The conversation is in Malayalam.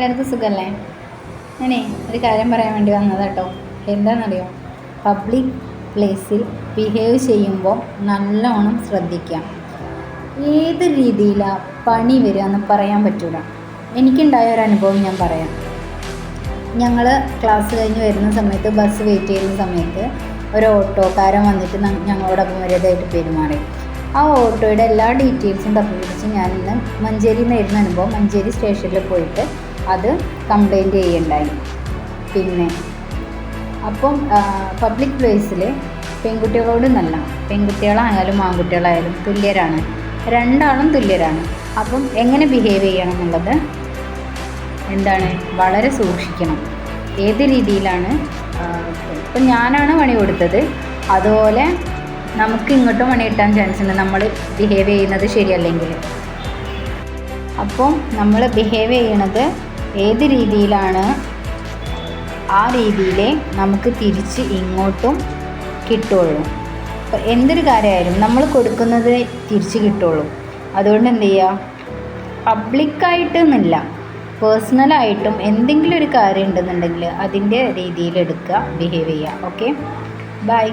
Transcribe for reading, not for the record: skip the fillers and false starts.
എല്ലാവർക്കും സുഖമല്ലേ? ഞാനേ ഒരു കാര്യം പറയാൻ വേണ്ടി വന്നത് കേട്ടോ. എന്താണെന്നറിയോ, പബ്ലിക് പ്ലേസിൽ ബിഹേവ് ചെയ്യുമ്പോൾ നല്ലോണം ശ്രദ്ധിക്കാം. ഏത് രീതിയിലാണ് പണി വരിക എന്ന് പറയാൻ പറ്റില്ല. എനിക്കുണ്ടായ ഒരു അനുഭവം ഞാൻ പറയാം. ഞങ്ങൾ ക്ലാസ് കഴിഞ്ഞ് വരുന്ന സമയത്ത്, ബസ് വെയിറ്റ് ചെയ്യുന്ന സമയത്ത് ഒരു ഓട്ടോക്കാരൻ വന്നിട്ട് ഞങ്ങളോടൊപ്പം വലുതായിട്ട് പെരുമാറി. ആ ഓട്ടോയുടെ എല്ലാ ഡീറ്റെയിൽസും തപ്പിപ്പിടിച്ച് ഞാൻ ഇന്ന് മഞ്ചേരിയിൽ നിന്നായിരുന്നു അനുഭവം. മഞ്ചേരി സ്റ്റേഷനിൽ പോയിട്ട് അത് കംപ്ലയിൻറ്റ് ചെയ്യുകയുണ്ടായി. പിന്നെ അപ്പം പബ്ലിക് പ്ലേസിൽ പെൺകുട്ടികളോട് നല്ല, പെൺകുട്ടികളായാലും ആൺകുട്ടികളായാലും തുല്യരാണ്, രണ്ടാളും തുല്യരാണ്. അപ്പം എങ്ങനെ ബിഹേവ് ചെയ്യണം എന്നുള്ളത് വളരെ സൂക്ഷിക്കണം. ഏത് രീതിയിലാണ്, ഇപ്പം ഞാനാണ് പണി കൊടുത്തത്, അതുപോലെ നമുക്ക് ഇങ്ങോട്ടും പണി കിട്ടാൻ ചാൻസ് ഉണ്ട് നമ്മൾ ബിഹേവ് ചെയ്യുന്നത് ശരിയല്ലെങ്കിൽ. അപ്പം നമ്മൾ ബിഹേവ് ചെയ്യണത് ഏത് രീതിയിലാണ്, ആ രീതിയിലേ നമുക്ക് തിരിച്ച് ഇങ്ങോട്ടും കിട്ടുള്ളൂ. അപ്പോൾ എന്തൊരു കാര്യമായാലും നമ്മൾ കൊടുക്കുന്നത് തിരിച്ച് കിട്ടുള്ളൂ. അതുകൊണ്ട് എന്ത് ചെയ്യുക, പബ്ലിക്കായിട്ടെന്നില്ല, പേഴ്സണലായിട്ടും എന്തെങ്കിലും ഒരു കാര്യം ഉണ്ടെന്നുണ്ടെങ്കിൽ അതിൻ്റെ രീതിയിലെടുക്കുക, ബിഹേവ് ചെയ്യുക. Okay, by.